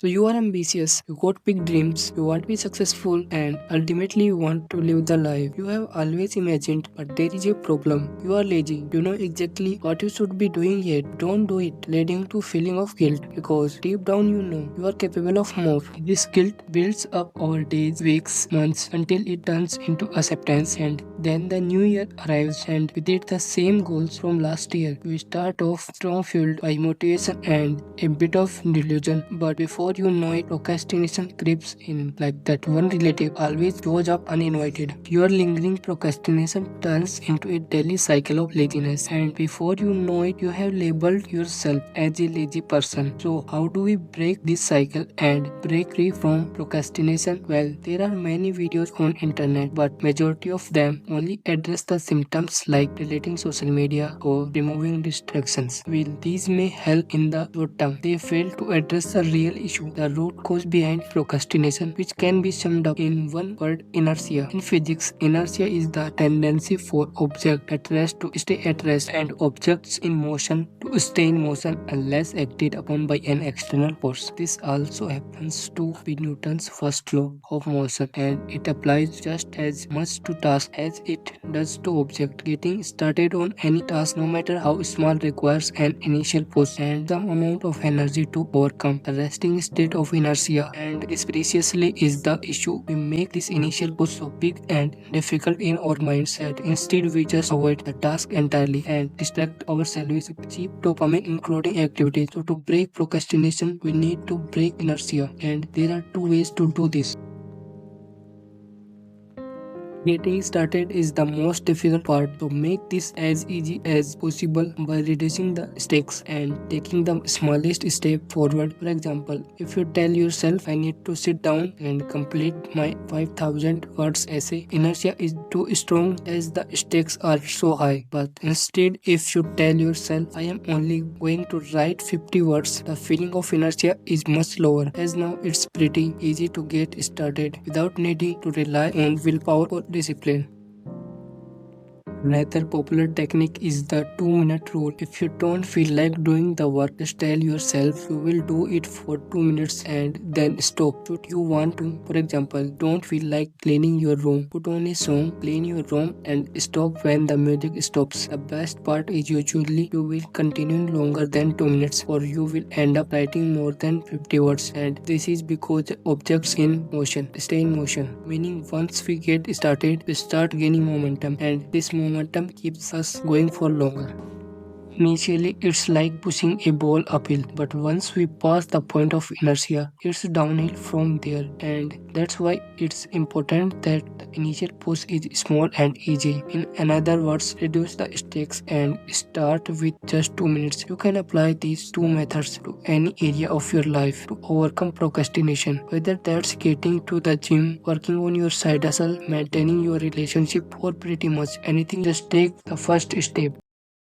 So you are ambitious, you got big dreams, you want to be successful, and ultimately you want to live the life you have always imagined. But there is a problem. You are lazy. You know exactly what you should be doing yet don't do it, leading to feeling of guilt because deep down you know you are capable of more. This guilt builds up over days, weeks, months until it turns into acceptance, and then the new year arrives and with it the same goals from last year. You start off strong, fueled by motivation and a bit of delusion, but before you know it, procrastination creeps in like that one relative always shows up uninvited. Your lingering procrastination turns into a daily cycle of laziness, and before you know it, you have labeled yourself as a lazy person. So, how do we break this cycle and break free from procrastination? Well, there are many videos on internet, but majority of them only address the symptoms like deleting social media or removing distractions. While these may help in the short term, they fail to address the real issue, the root cause behind procrastination, which can be summed up in one word: inertia. In physics, inertia is the tendency for objects at rest to stay at rest and objects in motion to stay in motion unless acted upon by an external force. This also happens to be Newton's first law of motion, and it applies just as much to tasks as it does to objects. Getting started on any task, no matter how small, requires an initial push and some amount of energy to overcome the resting state of inertia. And this preciously is the issue. We make this initial push so big and difficult in our mindset. Instead, we just avoid the task entirely and distract ourselves with cheap dopamine including activities. So to break procrastination, we need to break inertia, and there are two ways to do this. Getting started is the most difficult part, so make this as easy as possible by reducing the stakes and taking the smallest step forward. For example, if you tell yourself I need to sit down and complete my 5000 words essay, inertia is too strong as the stakes are so high. But instead, if you tell yourself I am only going to write 50 words, the feeling of inertia is much lower, as now it's pretty easy to get started without needing to rely on willpower or discipline. Another popular technique is the 2-minute rule. If you don't feel like doing the work, just tell yourself you will do it for 2 minutes and then stop. Should you want to, for example, don't feel like cleaning your room, put on a song, clean your room and stop when the music stops. The best part is usually you will continue longer than 2 minutes or you will end up writing more than 50 words, and this is because objects in motion stay in motion, meaning once we get started we start gaining momentum, and this momentum keeps us going for longer. Initially, it's like pushing a ball uphill, but once we pass the point of inertia, it's downhill from there, and that's why it's important that the initial push is small and easy. In other words, reduce the stakes and start with just 2 minutes. You can apply these two methods to any area of your life to overcome procrastination, whether that's getting to the gym, working on your side hustle, maintaining your relationship, or pretty much anything. Just take the first step.